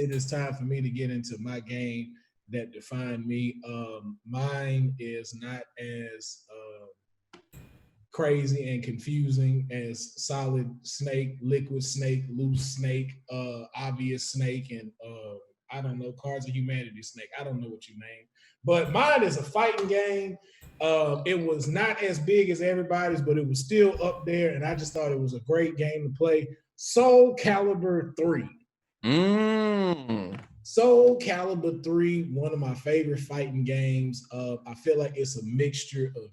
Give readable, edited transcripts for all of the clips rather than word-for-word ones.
it is time for me to get into my game that defined me. Mine is not as crazy and confusing as Solid Snake, Liquid Snake, Loose Snake, Obvious Snake, and I don't know, Cards of Humanity Snake. I don't know what you name. But mine is a fighting game. It was not as big as everybody's, but it was still up there, and I just thought it was a great game to play. Soul Calibur 3. Soul Calibur 3, one of my favorite fighting games. I feel like it's a mixture of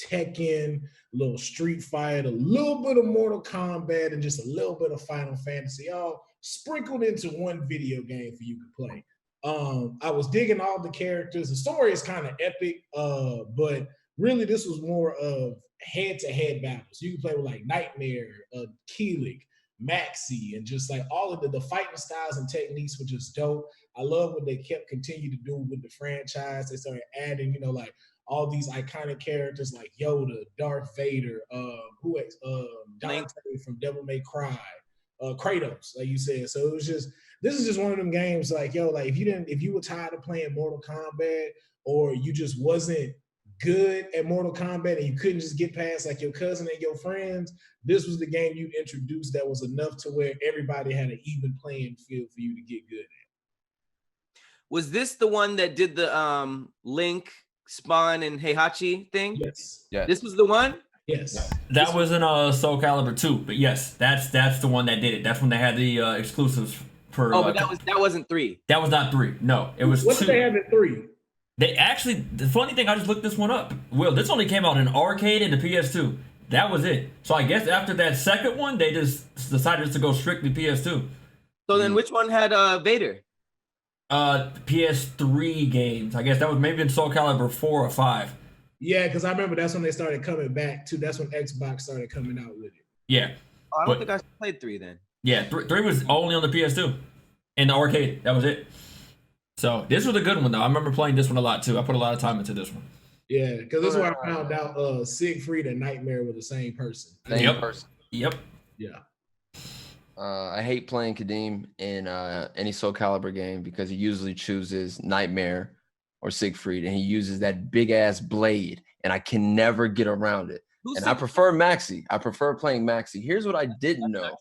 Tekken, a little Street Fighter, a little bit of Mortal Kombat, and just a little bit of Final Fantasy, all sprinkled into one video game for you to play. I was digging all the characters. The story is kind of epic, but really this was more of head-to-head battles. You can play with like Nightmare, Keelik, Maxi, and just like all of the fighting styles and techniques were just dope. I love what they kept continuing to do with the franchise. They started adding, like all these iconic characters like Yoda, Darth Vader, Dante from Devil May Cry, Kratos, like you said. So it was just, this is just one of them games like, like if you were tired of playing Mortal Kombat, or you just wasn't good at Mortal Kombat and you couldn't just get past like your cousin and your friends, this was the game you introduced that was enough to where everybody had an even playing field for you to get good at. Was this the one that did the Link, Spawn, and Heihachi thing? Yes. This was the one? Yes. That was in Soul Calibur 2, but yes, that's the one that did it. That's when they had the exclusives for. But that wasn't 3. That was not 3. No, it was 2. What did they have in 3? They actually, the funny thing, I just looked this one up. Will, this only came out in arcade and the PS2. That was it. So I guess after that second one, they just decided to go strictly PS2. So then which one had Vader? PS3 games. I guess that was maybe in Soul Calibur 4 or 5. Yeah, because I remember that's when they started coming back too. That's when Xbox started coming out with it. Yeah. I don't think I played 3 then. Yeah, 3 was only on the PS2. In the arcade. That was it. So this was a good one though. I remember playing this one a lot too. I put a lot of time into this one. Yeah, because this is where I found out Siegfried and Nightmare were the same person. Same person. Yep. Yeah. I hate playing Khadeem in any Soul Calibur game because he usually chooses Nightmare or Siegfried, and he uses that big ass blade, and I can never get around it. I prefer Maxi. I prefer playing Maxi. Here's what I didn't know.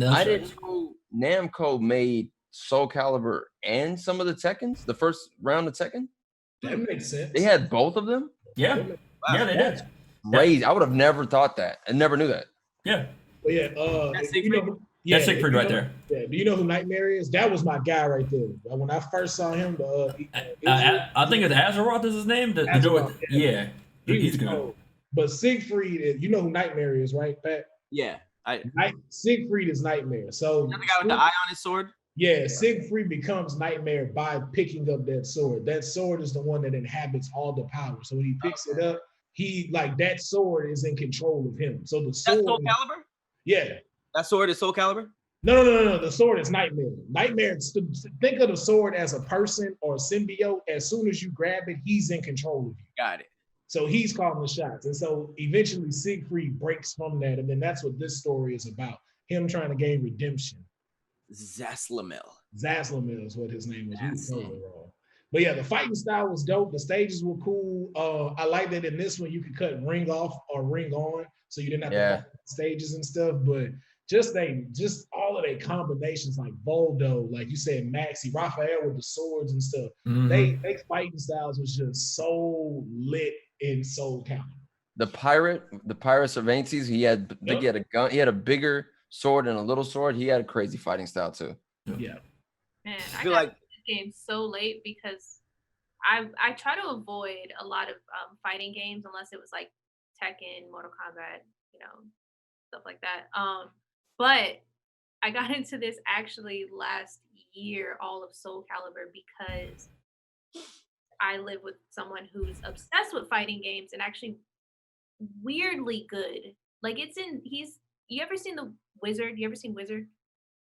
I didn't know Namco made Soul Calibur and some of the Tekkens, the first round of Tekken. That makes sense. They had both of them? Yeah. Yeah, they did. Crazy. I would have never thought that. I never knew that. Yeah. Well, yeah. That's Siegfried right there. Yeah. Do you know who Nightmare is? That was my guy right there. When I first saw him, I think it's Azeroth is his name. Yeah. He's good. But Siegfried, you know who Nightmare is, right, Pat? Yeah. Siegfried is Nightmare. So the guy with the eye on his sword? Yeah, Siegfried becomes Nightmare by picking up that sword. That sword is the one that inhabits all the power. So when he picks it up, that sword is in control of him. So the sword. That's Soul Calibur? Yeah. That sword is Soul Calibur? No. The sword is Nightmare. Nightmare, think of the sword as a person or a symbiote. As soon as you grab it, he's in control of you. Got it. So he's calling the shots. And so eventually Siegfried breaks from that. And then that's what this story is about. Him trying to gain redemption. Zaslamil is what his name was. He was totally wrong. But yeah, the fighting style was dope. The stages were cool. I like that in this one you could cut ring off or ring on, so you didn't have to stages and stuff. But just all of their combinations, like Voldo, like you said, Maxi, Raphael with the swords and stuff. Mm-hmm. They fighting styles was just so lit in Soul Calibur. The Pirate Cervantes, he had a gun. He had a bigger sword and a little sword. He had a crazy fighting style too. Yeah. Man, I feel like this game so late because I try to avoid a lot of fighting games unless it was like Tekken, Mortal Kombat, stuff like that. But I got into this actually last year, all of Soul Calibur, because I live with someone who's obsessed with fighting games and actually weirdly good. Like you ever seen the Wizard? You ever seen Wizard?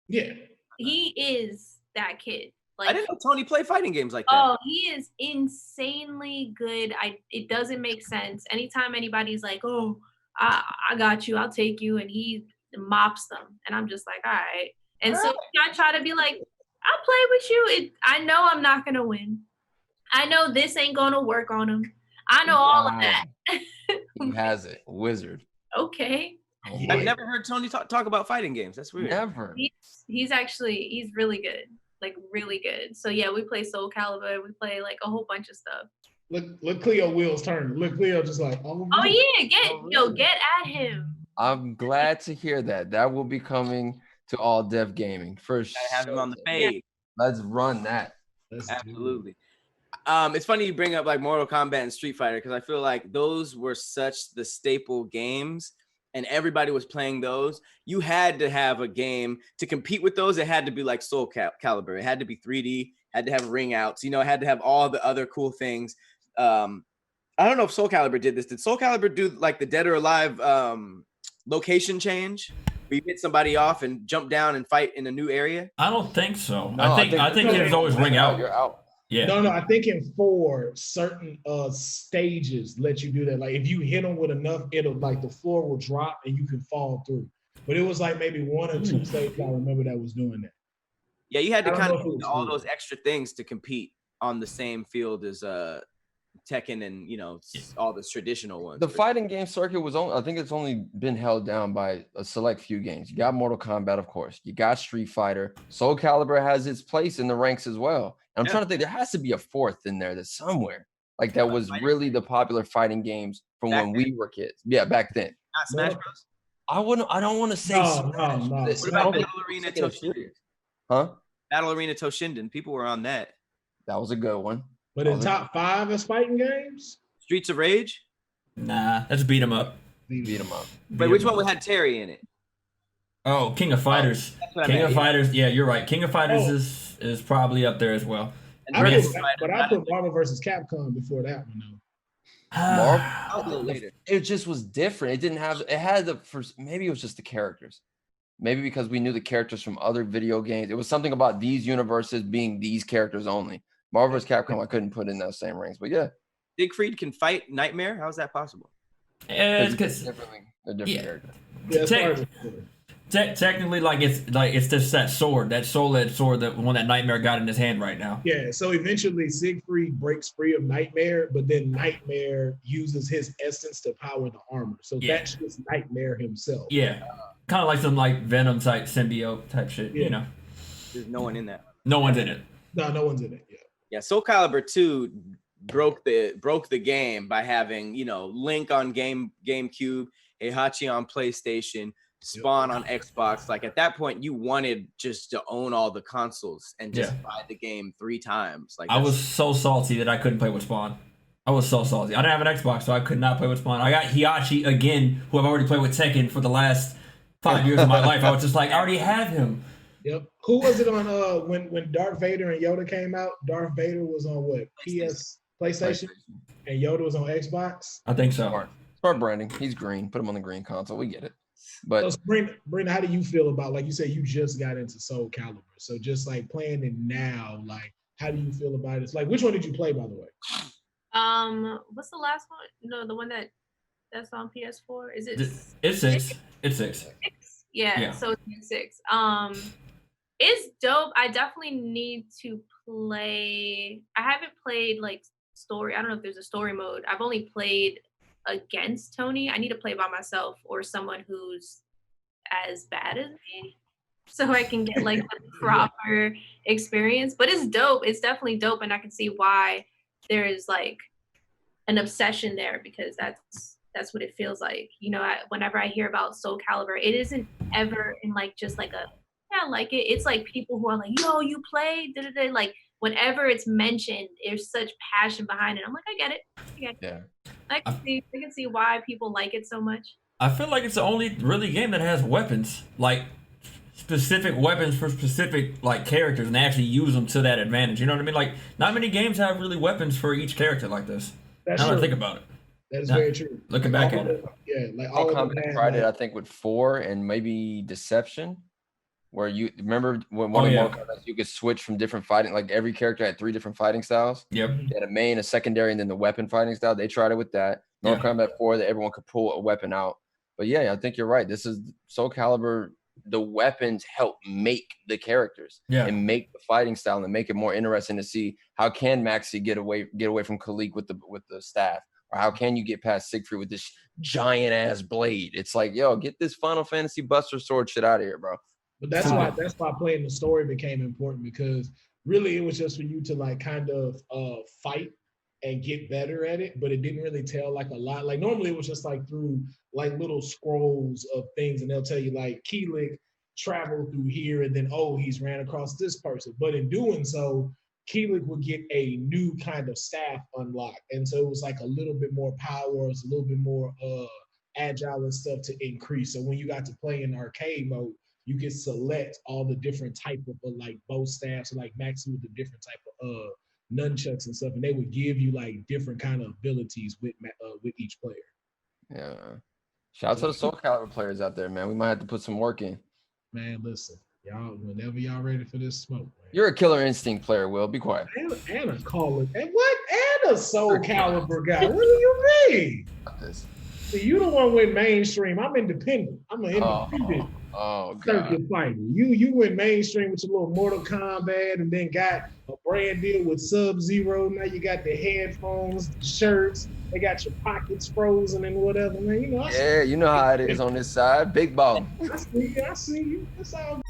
Yeah. He is that kid. Like, I didn't know Tony played fighting games like that. Oh, he is insanely good. It doesn't make sense. Anytime anybody's like, oh, I got you, I'll take you, and he mops them. And I'm just like, all right. And so I try to be like, I'll play with you. I know I'm not gonna win. I know this ain't gonna work on him. I know all of that. He has it. Wizard. Okay. Oh, Yeah. I've never heard Tony talk about fighting games. That's weird. Never. He's really good. Like really good. So yeah, we play Soul Calibur. We play like a whole bunch of stuff. Look Khleo wheels turning. Look Khleo just like, oh yeah, really? Get at him. I'm glad to hear that. That will be coming to All Dev Gaming for Gotta have him on the sure. page. Let's run that. Absolutely. It's funny you bring up like Mortal Kombat and Street Fighter because I feel like those were such the staple games and everybody was playing those. You had to have a game to compete with those. It had to be like Soul Calibur. It had to be 3D, had to have ring outs, you know, it had to have all the other cool things. I don't know if Soul Calibur did this. Did Soul Calibur do like the Dead or Alive location change? Where you hit somebody off and jump down and fight in a new area? I don't think so. No, I think it was always ring out. You're out. Yeah. No, I think in 4 certain stages let you do that. Like if you hit them with enough, it'll like the floor will drop and you can fall through. But it was like maybe 1 or 2 stages I remember that was doing that. Yeah, you had to kind of do do all those extra things to compete on the same field as Tekken and, you know, all the traditional ones. The fighting game circuit was only, I think it's only been held down by a select few games. You got Mortal Kombat, of course. You got Street Fighter. Soul Calibur has its place in the ranks as well. And I'm trying to think, there has to be a 4th in there that's somewhere. Like that was really the popular fighting games from when we were kids. Yeah, back then. Not Smash Bros? I don't want to say Smash. No. What about Battle Arena Toshinden? Huh? Battle Arena Toshinden. People were on that. That was a good one. But in top 5 as fighting games? Streets of Rage? Nah, let's beat 'em up. Beat 'em up. Wait, which one had Terry in it? Oh, King of Fighters. King of Fighters. Yeah, you're right. King of Fighters is probably up there as well. But I put Marvel versus Capcom before that one though. Marvel, it just was different. It didn't have. It had the first. Maybe it was just the characters. Maybe because we knew the characters from other video games. It was something about these universes being these characters only. Marvel vs. Capcom, I couldn't put in those same rings, but yeah. Siegfried can fight Nightmare? How is that possible? It's a different character. Technically, it's just that sword, that soul-edged sword, that one that Nightmare got in his hand right now. Yeah, so eventually Siegfried breaks free of Nightmare, but then Nightmare uses his essence to power the armor. So that's just Nightmare himself. Yeah, kind of like some like Venom type symbiote type shit. You know, there's no one in that. No one's in it. No one's in it. Yeah, Soul Calibur 2 broke the game by having, you know, Link on GameCube, Heihachi on PlayStation, Spawn on Xbox. Like at that point, you wanted just to own all the consoles and just buy the game 3 times. Like I was so salty that I couldn't play with Spawn. I was so salty. I didn't have an Xbox, so I could not play with Spawn. I got Heihachi again, who I've already played with Tekken for the last 5 years of my life. I was just like, I already have him. Yep. Who was it on when Darth Vader and Yoda came out? Darth Vader was on what? PlayStation? And Yoda was on Xbox? I think so. Smart branding. He's green. Put him on the green console. We get it. But so Sabrina, how do you feel about, like you said, you just got into Soul Calibur. So just like playing it now, like how do you feel about it? It's like, which one did you play, by the way? What's the last one? No, the one that's on PS4. Is it? It's 6. It's 6. Yeah. So it's 6. It's dope. I definitely need to play. I haven't played like story. I don't know if there's a story mode. I've only played against Tony. I need to play by myself or someone who's as bad as me, so I can get like the proper experience. But it's dope. It's definitely dope, and I can see why there is like an obsession there, because that's what it feels like. You know, whenever I hear about Soul Calibur, it isn't ever in like just like a I like it. It's like people who are like, yo, you play, da-da-da. Like whenever it's mentioned, there's such passion behind it. I'm like, I get it. Yeah. I can see why people like it so much. I feel like it's the only really game that has weapons, like specific weapons for specific like characters, and they actually use them to that advantage. You know what I mean? Like not many games have really weapons for each character like this. That's now true. I think about it. That is very true. Looking back at it. Yeah, like all of them tried it, I think, with 4 and maybe Deception. Where you remember when one of Mortal Kombat, you could switch from different fighting, like every character had 3 different fighting styles. Yep. They had a main, a secondary, and then the weapon fighting style. They tried it with that. Mortal Kombat 4, that everyone could pull a weapon out. But yeah, I think you're right. This is Soul Calibur the weapons help make the characters and make the fighting style and make it more interesting to see how can Maxie get away from Khalik with the staff, or how can you get past Siegfried with this giant ass blade. It's like, yo, get this Final Fantasy Buster Sword shit out of here, bro. But that's why playing the story became important, because really it was just for you to like kind of fight and get better at it, but it didn't really tell like a lot. Like normally it was just like through like little scrolls of things, and they'll tell you like Khleo traveled through here, and then he's ran across this person. But in doing so, Khleo would get a new kind of staff unlocked, and so it was like a little bit more power, it was a little bit more agile and stuff to increase. So when you got to play in arcade mode, you could select all the different type of like bow staffs, like Maxie with the different type of nunchucks and stuff, and they would give you like different kind of abilities with each player. Yeah. Shout out to the Soul Calibur players out there, man. We might have to put some work in. Man, listen, y'all, whenever y'all ready for this smoke, man. You're a Killer Instinct player, Will. Be quiet. And a caller. And what? And a Soul Calibur guy. What do you mean? See, you the one went mainstream. I'm independent. I'm an independent circuit fighter. You went mainstream with your little Mortal Kombat, and then got a brand deal with Sub-Zero. Now you got the headphones, the shirts. They got your pockets frozen and whatever, man. You know. You know how it is on this side. Big ball. I see you. That's all.